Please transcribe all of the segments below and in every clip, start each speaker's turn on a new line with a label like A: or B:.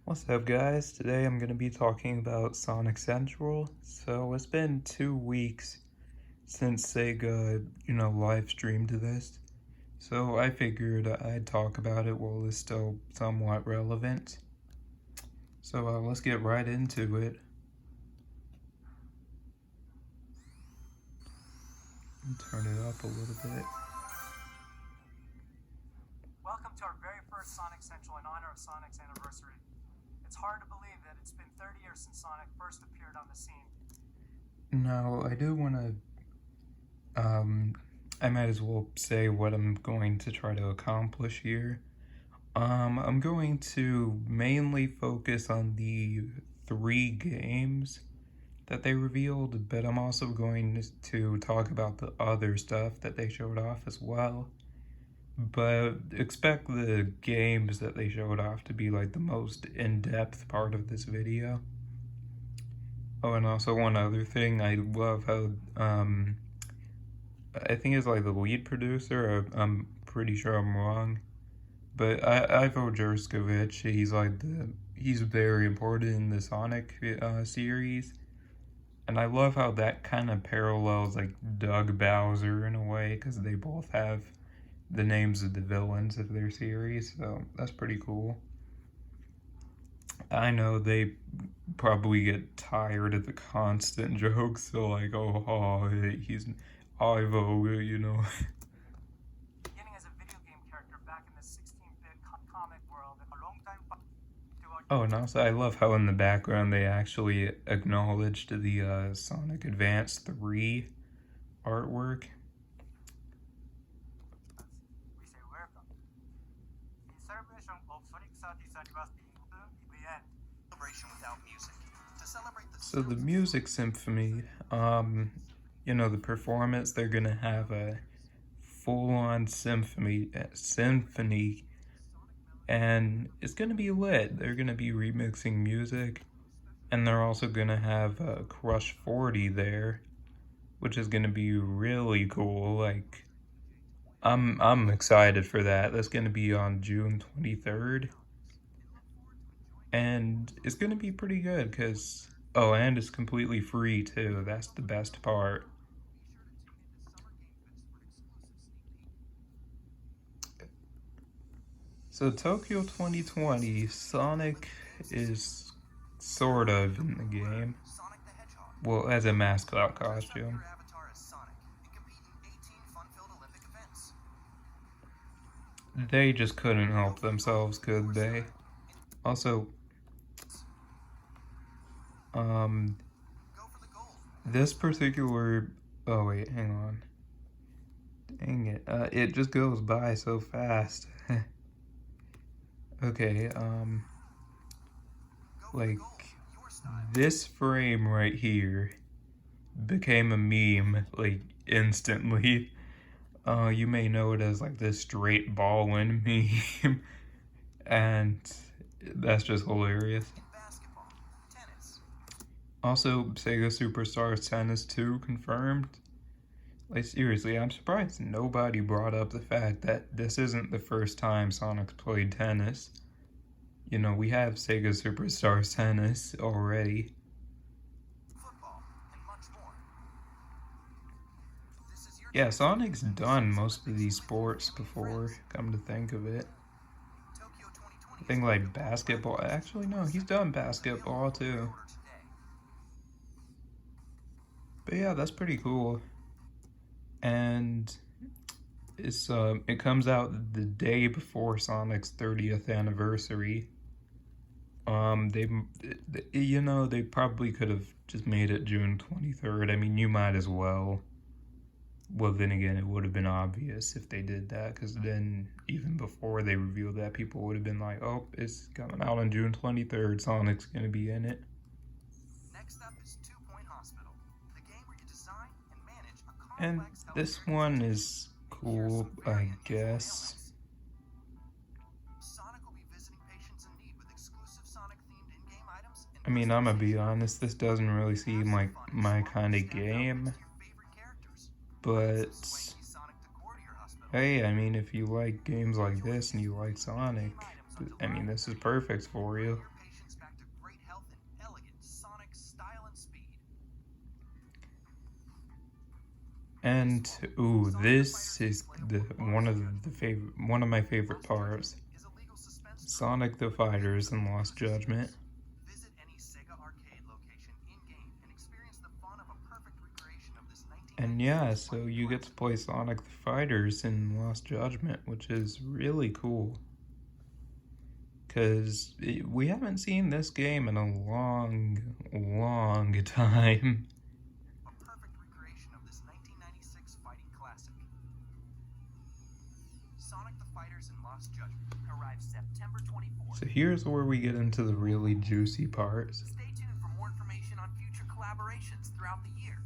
A: What's up, guys? Today I'm going to be talking about Sonic Central. So it's been 2 weeks since Sega, live streamed this. So I figured I'd talk about it while it's still somewhat relevant. So let's get right into it. Turn it up a little bit.
B: Welcome to our very first Sonic Central in honor of Sonic's anniversary. It's hard to believe that it's been 30 years since Sonic first appeared on the scene.
A: Now, I do want to, I might as well say what I'm going to try to accomplish here. I'm going to mainly focus on the 3 games that they revealed, but I'm also going to talk about the other stuff that they showed off as well. But expect the games that they showed off to be like the most in-depth part of this video. Oh, and also one other thing, I love how, I think it's like the lead producer, I'm pretty sure I'm wrong, but Ivo Jurskovic, he's very important in the Sonic series. And I love how that kind of parallels like Doug Bowser in a way, because they both have the names of the villains of their series, so that's pretty cool. I know they probably get tired of the constant jokes, so like, he's Ivo,
B: Beginning as a video game character back in the 16-bit comic world, a long time
A: Oh, and also I love how in the background they actually acknowledged the Sonic Advance 3 artwork.
B: we say welcome. In celebration of Sonic's 30th anniversary, we end. Celebration without music. To celebrate
A: So the music symphony, the performance, they're gonna have a full-on symphony, and it's gonna be lit. They're gonna be remixing music, and they're also gonna have Crush 40 there, which is gonna be really cool. Like, I'm excited for that. That's gonna be on June 23rd, and it's gonna be pretty good because and it's completely free too. That's the best part. So Tokyo 2020, Sonic is sort of in the game. Well, as a mascot costume. They just couldn't help themselves, could they? Also, this particular... Oh wait, hang on. Dang it. It just goes by so fast. Okay, like, this frame right here became a meme, like, instantly. You may know it as, like, this straight ballin' meme, and that's just hilarious. Also, Sega Superstars Tennis 2 confirmed. Like, seriously, I'm surprised nobody brought up the fact that this isn't the first time Sonic's played tennis. We have Sega Superstars Tennis already. Yeah, Sonic's done most of these sports before, come to think of it. I think like basketball. Actually, no, he's done basketball too. But yeah, that's pretty cool. And it comes out the day before Sonic's 30th anniversary. They probably could have just made it June 23rd. I mean, you might as well. Well, then again, it would have been obvious if they did that, because then even before they revealed that, people would have been like, oh, it's coming out on June 23rd, Sonic's gonna be in it. Next up is 2 Point Hospital, the game where you design and manage a complex and this one is cool, I guess. Sonic will be visiting patients in need with exclusive Sonic-themed in-game items. I mean, I'm gonna be honest, this doesn't really seem like my kind of game. But, hey, I mean, if you like games like this and you like Sonic, I mean, this is perfect for you. And ooh, this is one of my favorite parts.
B: is a legal suspense
A: Sonic the Fighters and Lost Judgment.
B: Visit any Sega arcade location in-game and experience the fun of a perfect recreation of this 1996
A: And yeah, so
B: fighting
A: you get to
B: classic.
A: play Sonic the Fighters in Lost Judgment, which is really cool. Because we haven't seen this game in a long time.
B: A perfect recreation of this 1996 fighting classic. Sonic the Fighters and Lost Judgment arrives September 24th.
A: So here's where we get into the really juicy parts.
B: Stay tuned for more information on future collaborations throughout the year.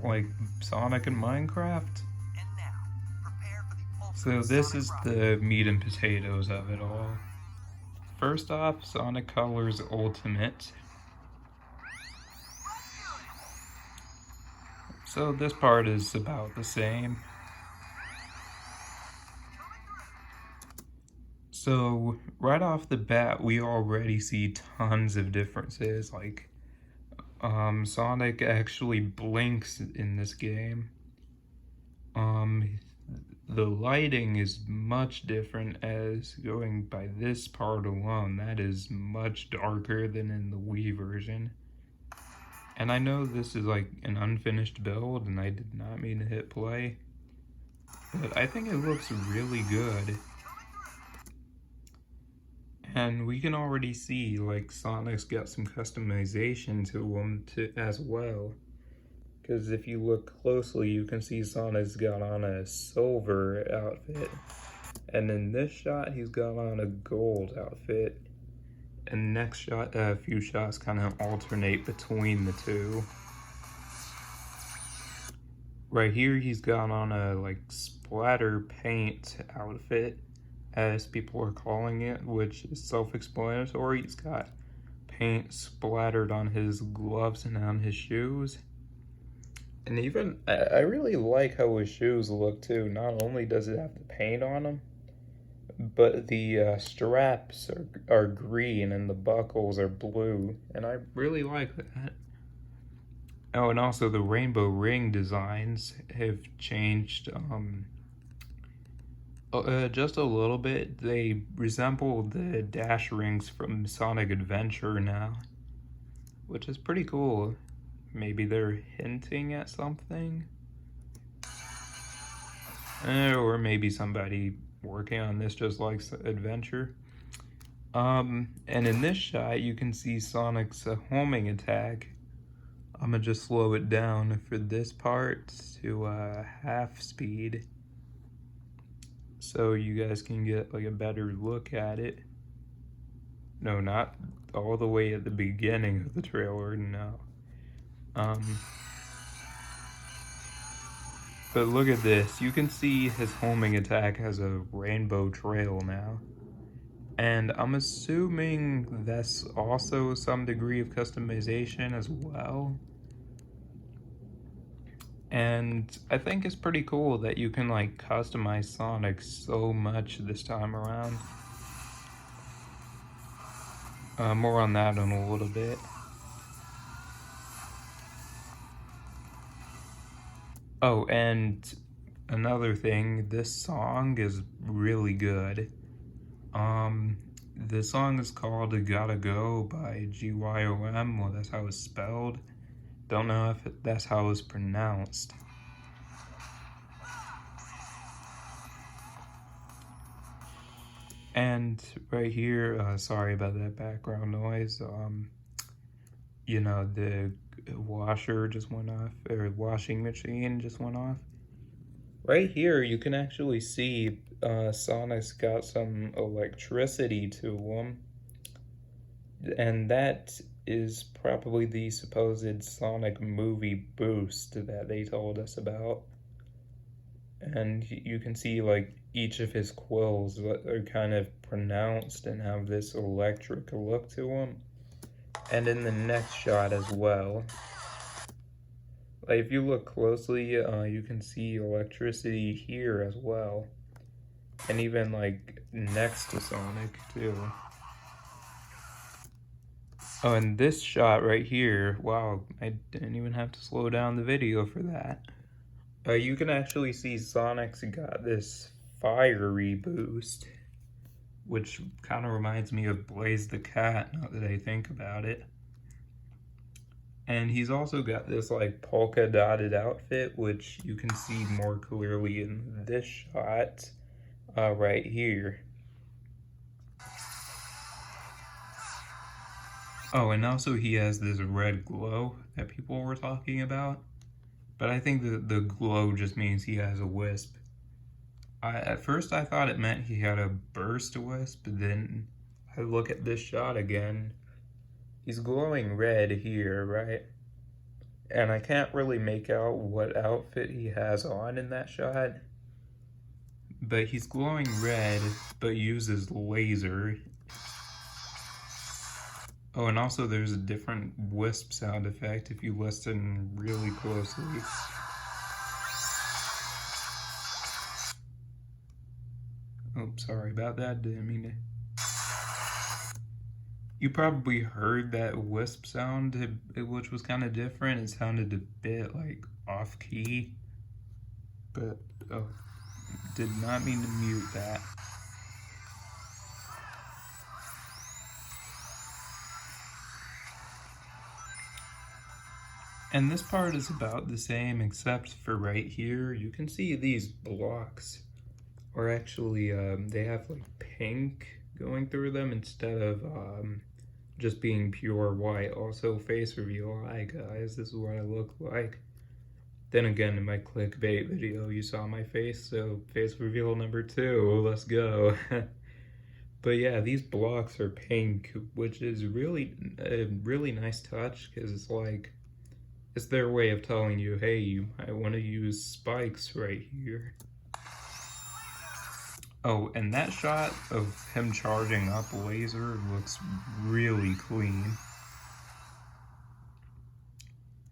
A: Like Sonic and Minecraft.
B: And now, prepare for the
A: So
B: ultimate
A: this
B: Sonic
A: is
B: ride.
A: the meat and potatoes of it all. First off, Sonic Colors Ultimate. So this part is about the same. So right off the bat, we already see tons of differences. Like, Sonic actually blinks in this game. The lighting is much different, as going by this part alone, that is much darker than in the Wii version. And I know this is like an unfinished build and I did not mean to hit play, but I think it looks really good. And we can already see like Sonic's got some customization to him as well. Because if you look closely, you can see Sonic's got on a silver outfit. And in this shot, he's got on a gold outfit. And next shot, a few shots kind of alternate between the two. Right here, he's got on a like splatter paint outfit, as people are calling it, which is self-explanatory. He's got paint splattered on his gloves and on his shoes. And even, I really like how his shoes look too. Not only does it have the paint on them, but the straps are green and the buckles are blue. And I really like that. Oh, and also the rainbow ring designs have changed just a little bit. They resemble the dash rings from Sonic Adventure now, which is pretty cool. Maybe they're hinting at something. Or maybe somebody working on this just likes Adventure. And in this shot, you can see Sonic's homing attack. I'm gonna just slow it down for this part to half speed, so you guys can get like a better look at it. No, not all the way at the beginning of the trailer, no. But look at this, you can see his homing attack has a rainbow trail now. And I'm assuming that's also some degree of customization as well. And I think it's pretty cool that you can like customize Sonic so much this time around. More on that in a little bit. Oh, and another thing, this song is really good. The song is called Gotta Go by GYOM. Well, that's how it's spelled. Don't know if that's how it's pronounced. And right here, sorry about that background noise. You know, the washer just went off, or washing machine just went off. Right here, you can actually see Sonic's got some electricity to him. And that is probably the supposed Sonic movie boost that they told us about. And you can see like each of his quills are kind of pronounced and have this electric look to them. And in the next shot as well. Like if you look closely, you can see electricity here as well. And even like next to Sonic too. Oh, and this shot right here, wow, I didn't even have to slow down the video for that. You can actually see Sonic's got this fiery boost, which kind of reminds me of Blaze the Cat, now that I think about it. And he's also got this like polka dotted outfit, which you can see more clearly in this shot right here. Oh, and also he has this red glow that people were talking about. But I think the glow just means he has a wisp. At first I thought it meant he had a burst wisp, but then I look at this shot again. He's glowing red here, right? And I can't really make out what outfit he has on in that shot. But he's glowing red, but uses laser. Oh, and also there's a different wisp sound effect if you listen really closely. Oh, sorry about that, didn't mean to. You probably heard that wisp sound, which was kind of different. It sounded a bit like off key, but oh, did not mean to mute that. And this part is about the same, except for right here, you can see these blocks are actually, they have like pink going through them instead of just being pure white. Also, face reveal. Hi guys, this is what I look like. Then again, in my clickbait video, you saw my face, so face reveal number 2, let's go. But yeah, these blocks are pink, which is really a really nice touch, because it's like, it's their way of telling you, hey, you might want to use spikes right here. Oh, and that shot of him charging up laser looks really clean.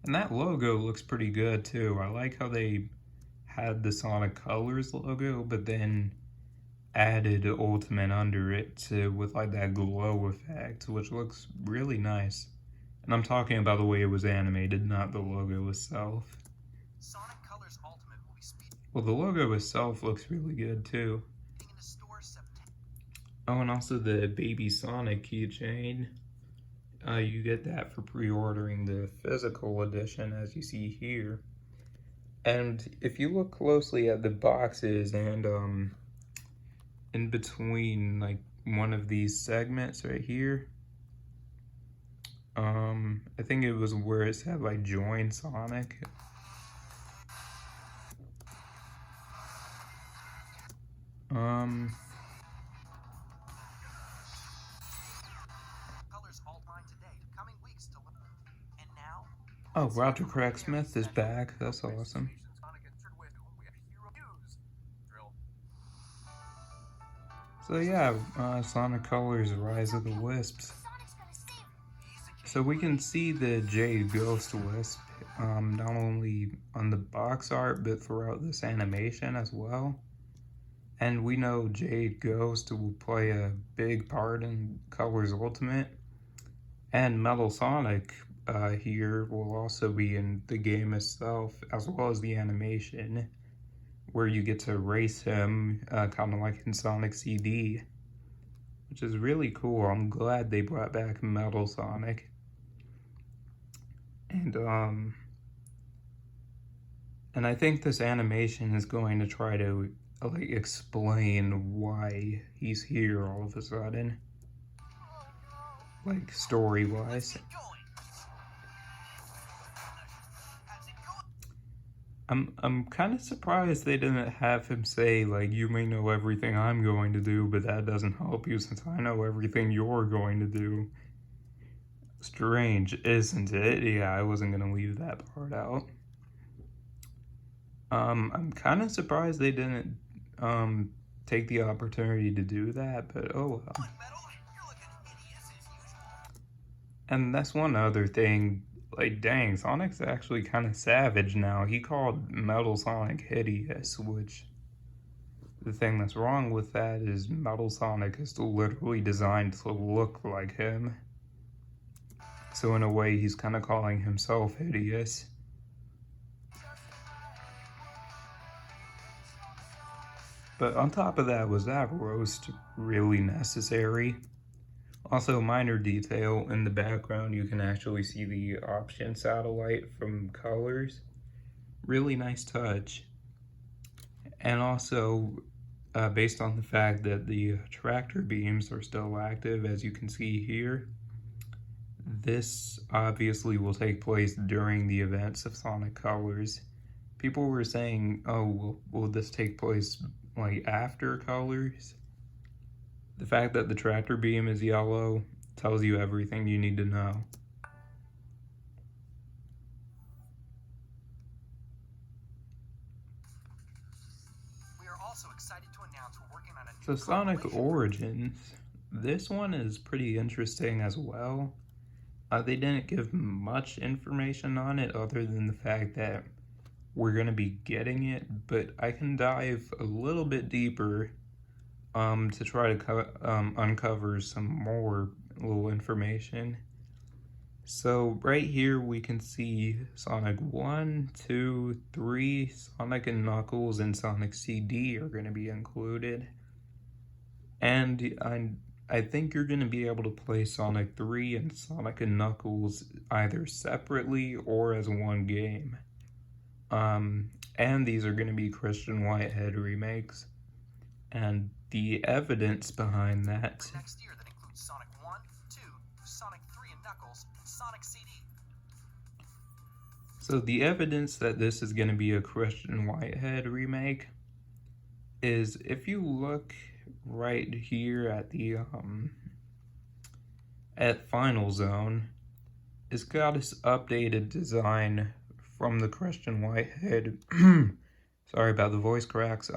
A: And that logo looks pretty good too. I like how they had the Sonic Colors logo, but then added Ultimate under it with like that glow effect, which looks really nice. And I'm talking about the way it was animated, not the logo itself.
B: Sonic Colors Ultimate will be speed.
A: Well, the logo itself looks really good too.
B: In the store September.
A: Oh, and also the Baby Sonic keychain. You get that for pre-ordering the physical edition, as you see here. And if you look closely at the boxes and in between like one of these segments right here, I think it was where it said like join Sonic.
B: Colors Ultimate today. Coming weeks to look. And now.
A: Oh, Roger Craig Smith is back. That's awesome. So yeah, Sonic Colors Rise of the Wisps. So we can see the Jade Ghost Wisp not only on the box art but throughout this animation as well. And we know Jade Ghost will play a big part in Colors Ultimate. And Metal Sonic here will also be in the game itself, as well as the animation, where you get to race him, kind of like in Sonic CD, which is really cool. I'm glad they brought back Metal Sonic. And I think this animation is going to try to like explain why he's here all of a sudden, like story-wise. I'm kind of surprised they didn't have him say like, you may know everything I'm going to do, but that doesn't help you since I know everything you're going to do. Strange, isn't it? Yeah, I wasn't gonna leave that part out. I'm kind of surprised they didn't take the opportunity to do that, but oh well. And that's one other thing, like dang, Sonic's actually kind of savage now. He called Metal Sonic hideous, which the thing that's wrong with that is Metal Sonic is literally designed to look like him. So in a way, he's kind of calling himself hideous. But on top of that, was that roast really necessary? Also, minor detail, in the background you can actually see the option satellite from Colors. Really nice touch. And also, based on the fact that the tractor beams are still active, as you can see here, this obviously will take place during the events of Sonic Colors. People were saying, oh, will this take place like after Colors? The fact that the tractor beam is yellow tells you everything you need to know.
B: We are also excited to announce we're working on a new
A: So Sonic
B: compilation.
A: Origins, this one is pretty interesting as well. They didn't give much information on it other than the fact that we're going to be getting it, but I can dive a little bit deeper to try to uncover some more little information. So right here we can see Sonic 1, 2, 3, Sonic and Knuckles and Sonic CD are going to be included. And I think you're going to be able to play Sonic 3 and Sonic and Knuckles either separately or as one game. And these are going to be Christian Whitehead remakes. And the evidence behind that...
B: For next year that includes Sonic 1, 2, Sonic 3 and Knuckles, and Sonic CD.
A: So the evidence that this is going to be a Christian Whitehead remake is if you look right here at the at Final Zone, it's got this updated design from the Christian Whitehead. Sorry about the voice cracks.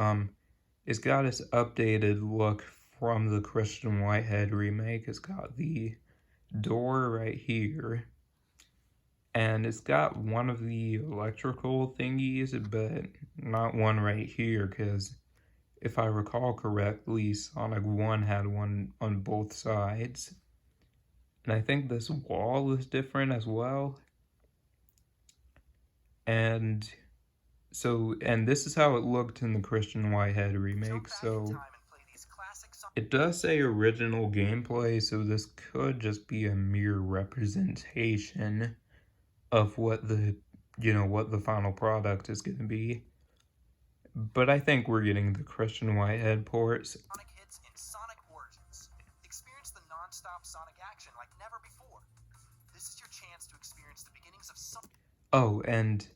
A: It's got this updated look from the Christian Whitehead remake. It's got the door right here, and it's got one of the electrical thingies, but not one right here, because if I recall correctly, Sonic 1 had one on both sides. And I think this wall is different as well. And so, and this is how it looked in the Christian Whitehead remake. So it does say original gameplay, so this could just be a mere representation of what the, what the final product is going to be. But I think we're getting the Christian Whitehead ports.
B: Sonic hits in Sonic Origins. Experience the non-stop Sonic action like never before. This is your chance to experience the beginnings of Sonic.
A: Oh, and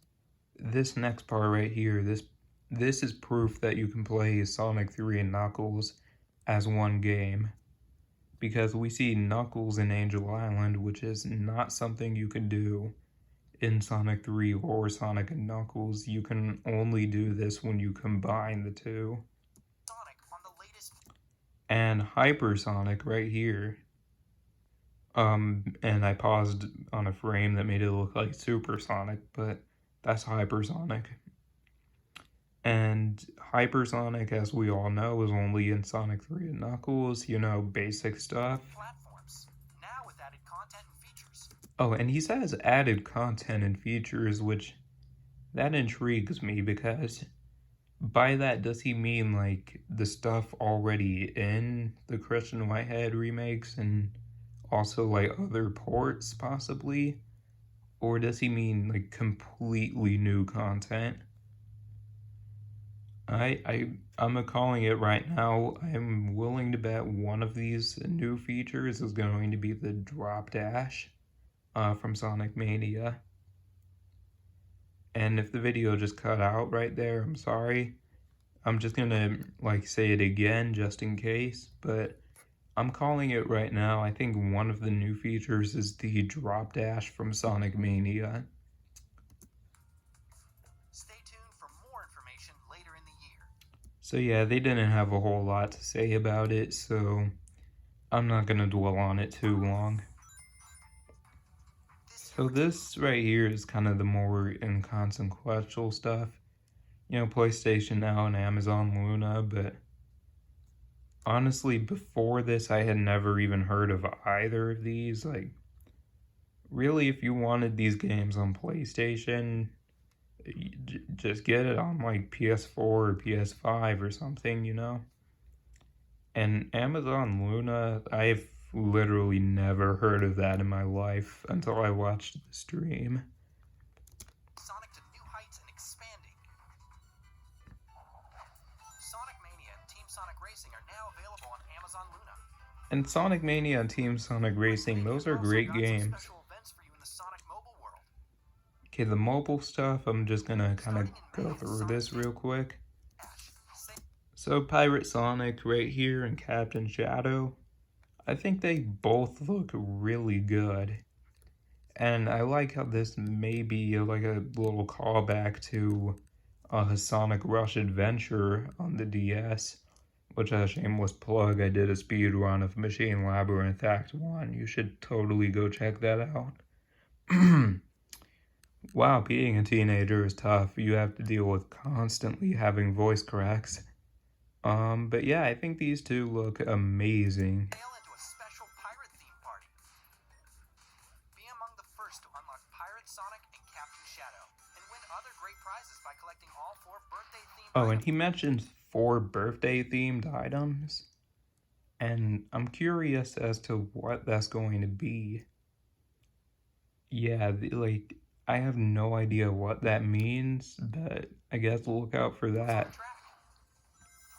A: this next part right here, this is proof that you can play Sonic 3 and Knuckles as one game. Because we see Knuckles in Angel Island, which is not something you can do in Sonic 3 or Sonic and Knuckles. You can only do this when you combine the two.
B: Sonic on the latest...
A: And Hypersonic right here. And I paused on a frame that made it look like Supersonic, but that's Hypersonic. And Hypersonic, as we all know, is only in Sonic 3 and Knuckles, basic stuff.
B: Platforms, now with added content and features.
A: Oh, and he says added content and features, which that intrigues me, because by that, does he mean like the stuff already in the Christian Whitehead remakes and also like other ports possibly? Or does he mean like completely new content? I'm calling it right now. I'm willing to bet one of these new features is going to be the drop dash from Sonic Mania. And if the video just cut out right there, I'm sorry. I'm just gonna say it again just in case, but I'm calling it right now. I think one of the new features is the drop dash from Sonic Mania.
B: Stay tuned for more information later in the year.
A: So yeah, they didn't have a whole lot to say about it, so I'm not gonna dwell on it too long. So this right here is kind of the more inconsequential stuff. PlayStation Now and Amazon Luna, but honestly, before this, I had never even heard of either of these. really, if you wanted these games on PlayStation, just get it on like PS4 or PS5 or something, you know? And Amazon Luna, I've literally never heard of that in my life until I watched the stream.
B: Sonic to new heights and expanding. Sonic Mania and Team Sonic Racing are now available on Amazon Luna.
A: And Sonic Mania and Team Sonic Racing, those are great games.
B: Special events for you in the Sonic mobile world.
A: Okay, the mobile stuff, I'm just gonna kind of go through this real quick. So Pirate Sonic right here and Captain Shadow, I think they both look really good. And I like how this may be like a little callback to Sonic Rush Adventure on the DS, which a shameless plug, I did a speed run of Machine Labyrinth Act 1. You should totally go check that out. Wow, being a teenager is tough. You have to deal with constantly having voice cracks. But yeah, I think these two look amazing.
B: Sail into a special pirate theme party. Be among the first to unlock Pirate Sonic and Captain Shadow, and win other great prizes by collecting all 4 birthday-themed
A: Oh, and
B: items.
A: he mentioned 4 birthday-themed items, and I'm curious as to what that's going to be. Yeah, like, I have no idea what that means, but I guess look out for that.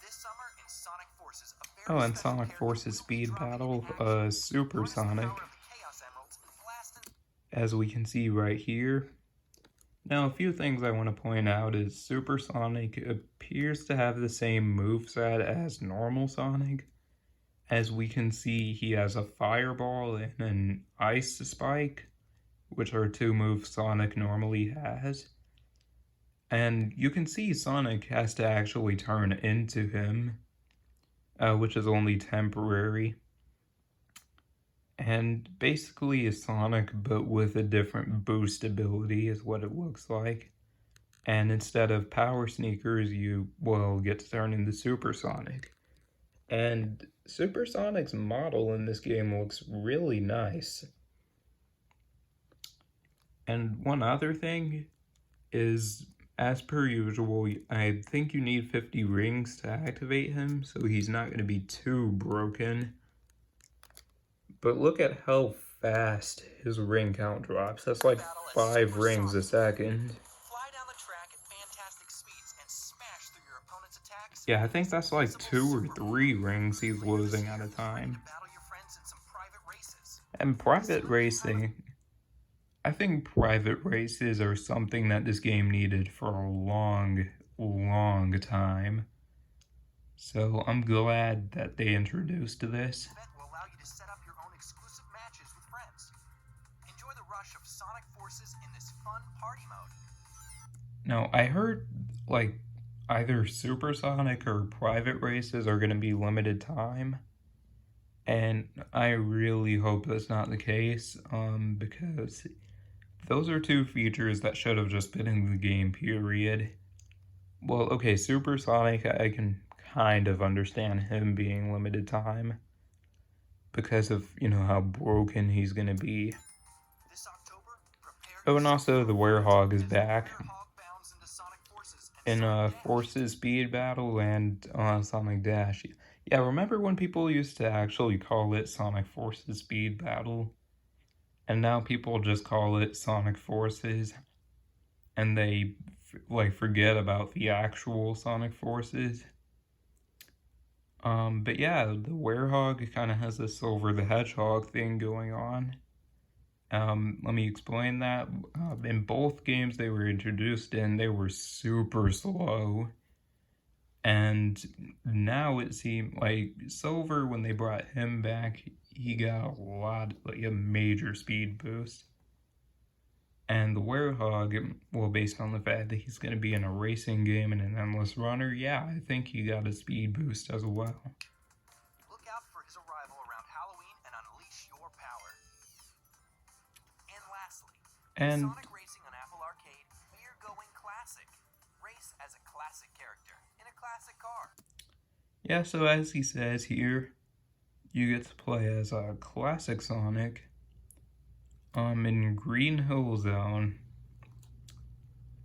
B: This summer in Sonic Forces, a very
A: Oh, and
B: special
A: Sonic
B: character
A: Forces
B: will be
A: Speed
B: dropping
A: Battle,
B: into action.
A: Super
B: Harness the
A: Sonic,
B: power of the Chaos Emeralds and blast and
A: as we can see right here. Now, a few things I want to point out is Super Sonic appears to have the same moveset as normal Sonic. As we can see, he has a Fireball and an Ice Spike, which are 2 moves Sonic normally has. And you can see Sonic has to actually turn into him, which is only temporary. And basically a Sonic, but with a different boost ability is what it looks like. And instead of Power Sneakers, you, well, get to turn into Super Sonic. And Super Sonic's model in this game looks really nice. And one other thing is, as per usual, I think you need 50 rings to activate him, so he's not going to be too broken. But look at how fast his ring count drops. That's like 5 rings a second.
B: fly down the track at fantastic speeds and smash through your opponent's attacks.
A: Yeah, I think that's like 2 or 3 rings he's losing at a time.
B: Battle your friends in some private races.
A: And private racing, I think private races are something that this game needed for a long, long time. So I'm glad that they introduced this.
B: Event will allow you to set up your own exclusive matches with friends. Enjoy the rush of Sonic Forces in this fun party mode.
A: Now, I heard like either Super Sonic or private races are going to be limited time. And I really hope that's not the case, because those are 2 features that should have just been in the game, period. Well, okay, Super Sonic, I can kind of understand him being limited time because of, you know, how broken he's going to be.
B: This October, prepare
A: Oh, and also the Werehog is back
B: Werehog bounds into Sonic Forces and
A: in
B: Sonic Dash.
A: Forces Speed Battle and Sonic Dash. Yeah, remember when people used to actually call it Sonic Forces Speed Battle? And now people just call it Sonic Forces, and they like forget about the actual Sonic Forces. But yeah, the Werehog kind of has this Silver the Hedgehog thing going on. Let me explain that. In both games they were introduced in, they were super slow. And now it seemed like Silver, when they brought him back, he got a major speed boost. And the Werehog, well, based on the fact that he's going to be in a racing game and an endless runner, yeah, I think he got a speed boost as well.
B: Look out for his arrival around Halloween and unleash your power. And lastly,
A: And
B: Sonic Racing on Apple Arcade, we're going classic. Race as a classic character in a classic car.
A: yeah, so as he says here, you get to play as a classic Sonic. in Green Hill Zone.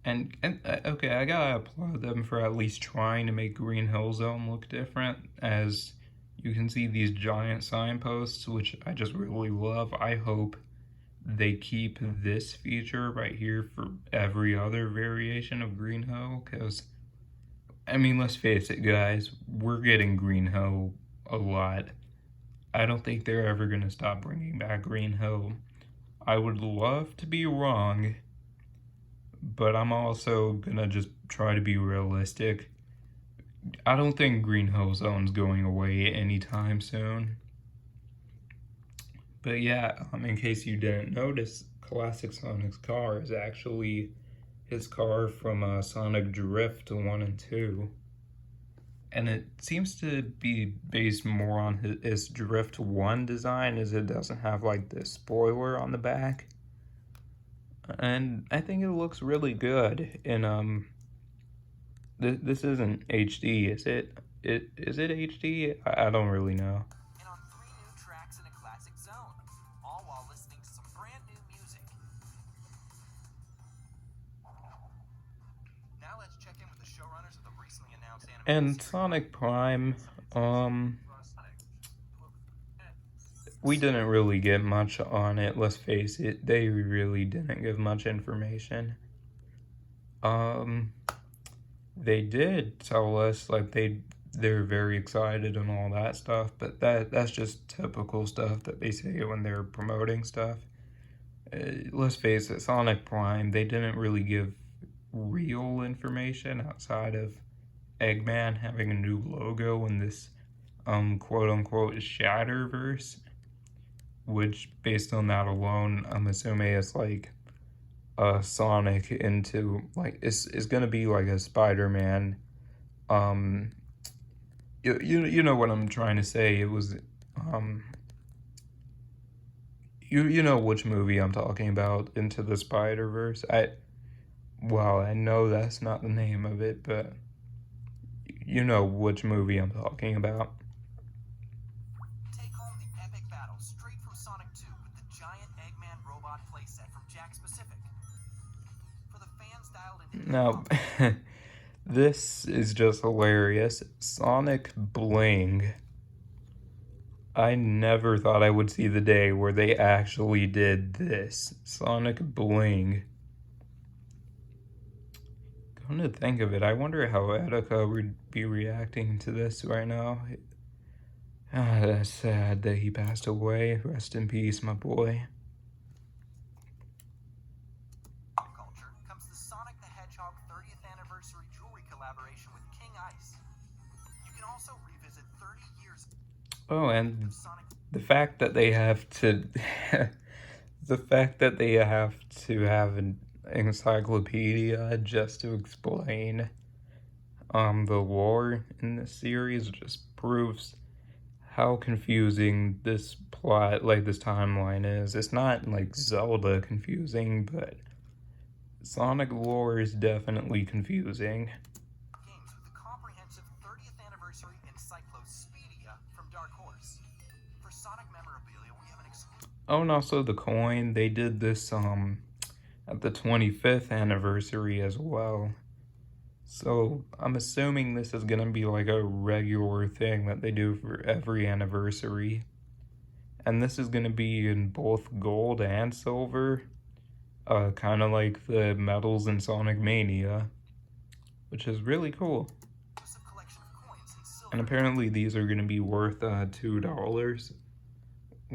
A: And okay, I gotta applaud them for at least trying to make Green Hill Zone look different, as you can see these giant signposts, which I just really love. I hope they keep this feature right here for every other variation of Green Hill, because, I mean, let's face it, guys, we're getting Green Hill a lot. I don't think they're ever going to stop bringing back Green Hill. I would love to be wrong, but I'm also gonna just try to be realistic. I don't think Green Hill Zone's going away anytime soon. But yeah, in case you didn't notice, Classic Sonic's car is actually his car from Sonic Drift 1 and 2. And it seems to be based more on his Drift 1 design, as it doesn't have like this spoiler on the back. And I think it looks really good. And this isn't HD, is it? Is it HD? I don't really know.
B: And on 3 new tracks in a classic zone, all while listening to some brand new music. Now let's check in with the showrunners of the recently announced animated
A: And Sonic Prime, we didn't really get much on it, let's face it. They really didn't give much information. They did tell us like they're very excited and all that stuff, but that's just typical stuff that they say when they're promoting stuff. Let's face it, Sonic Prime, they didn't really give real information outside of Eggman having a new logo in this quote-unquote Shatterverse, which based on that alone, I'm assuming it's like Sonic into like it's gonna be like a Spider-Man. You know what I'm trying to say. It was you know which movie I'm talking about, Into the Spider-Verse. I know that's not the name of it, but you know which movie I'm talking about.
B: Take home the epic battle straight from Sonic 2 with the giant Eggman robot playset from Jakks Pacific. For the fans dialed into
A: Now, this is just hilarious. Sonic Bling. I never thought I would see the day where they actually did this. Sonic Bling. Come to think of it, I wonder how Etika would be reacting to this right now. That's sad that he passed away. Rest in peace, my boy.
B: culture comes the Sonic the Hedgehog 30th anniversary jewelry collaboration with King Ice. You can also revisit 30 years
A: Oh, and
B: of Sonic.
A: the fact that they have to the fact that they have to have an encyclopedia just to explain the lore in this series just proves how confusing this plot, like this timeline is. It's not like Zelda confusing, but Sonic lore is definitely confusing.
B: Games with the comprehensive 30th anniversary encyclopedia from Dark Horse. For Sonic memorabilia, we have an exclusive.
A: Oh, and also the coin, they did this at the 25th anniversary as well. So I'm assuming this is gonna be like a regular thing that they do for every anniversary. And this is gonna be in both gold and silver. Kind of like the medals in Sonic Mania, which is really cool.
B: Collection of coins in silver.
A: And apparently these are gonna be worth $2.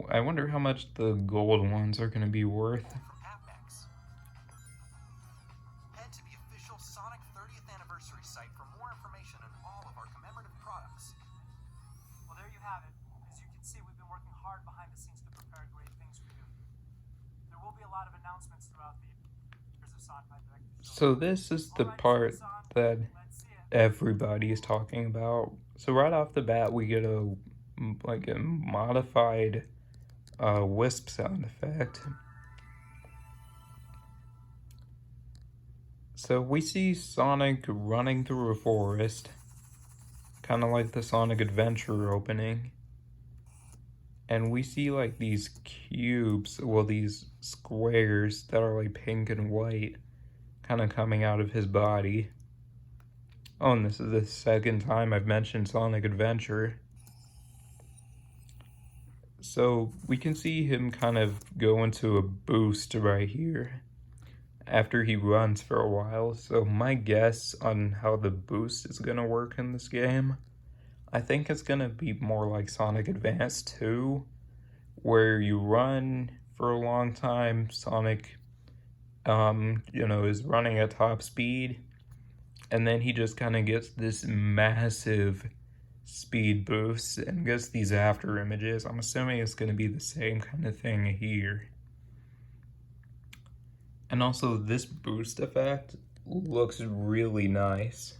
A: I wonder how much the gold ones are gonna be worth.
B: From Apex. Head to the official Sonic 30th anniversary site for more information on all of our commemorative products.
C: Well, there you have it. As you can see, we've been working hard behind the scenes to prepare great things for you. There will be a lot of announcements throughout the years of Sonic by Director.
A: So this is the part that
C: Let's see it.
A: everybody is talking about. So right off the bat, we get a modified wisp sound effect. So we see Sonic running through a forest, kind of like the Sonic Adventure opening. And we see like these cubes, well, these squares that are like pink and white kind of coming out of his body. Oh, and this is the second time I've mentioned Sonic Adventure. So we can see him kind of go into a boost right here after he runs for a while. So my guess on how the boost is going to work in this game, I think it's going to be more like Sonic Advance 2, where you run for a long time, Sonic, is running at top speed, and then he just kind of gets this massive speed boost and gets these after images. I'm assuming it's going to be the same kind of thing here. And also this boost effect looks really nice.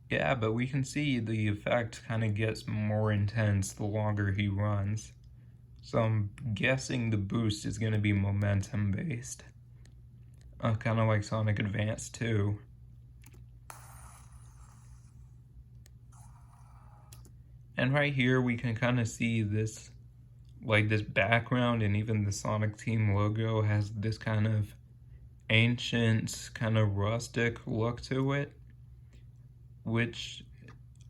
A: Yeah, but we can see the effect kind of gets more intense the longer he runs. So I'm guessing the boost is going to be momentum based. Kind of like Sonic Advance 2. And right here we can kind of see this, like this background, and even the Sonic Team logo has this kind of ancient, kind of rustic look to it, which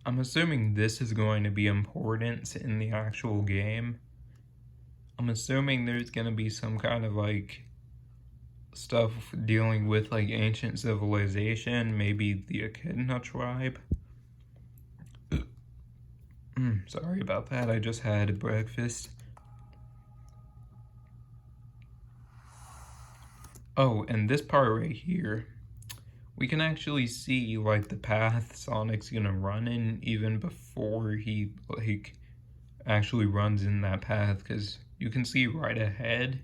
A: I'm assuming this is going to be important in the actual game. I'm assuming there's going to be some kind of like stuff dealing with like ancient civilization, maybe the Echidna tribe. Sorry about that, I just had breakfast. Oh, and this part right here, we can actually see like the path Sonic's gonna run in even before he like actually runs in that path, because you can see right ahead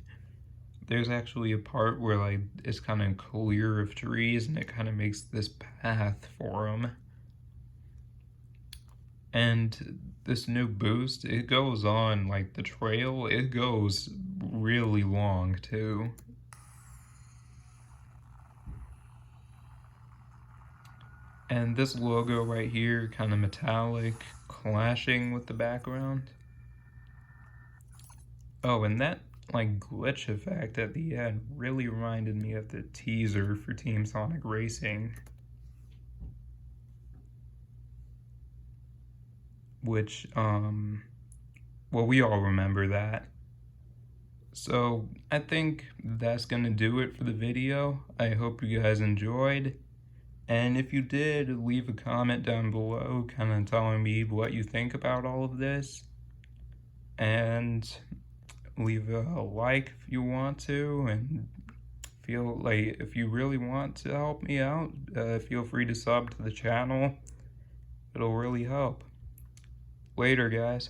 A: there's actually a part where like it's kind of clear of trees and it kind of makes this path for him. And this new boost, it goes on like the trail, it goes really long too. And this logo right here, kind of metallic, clashing with the background. Oh, and that like glitch effect at the end really reminded me of the teaser for Team Sonic Racing, which well, we all remember that. So I think that's gonna do it for the video. I hope you guys enjoyed, and if you did, leave a comment down below kind of telling me what you think about all of this, and leave a like if you want to, and feel like if you really want to help me out, feel free to sub to the channel. It'll really help. Later, guys.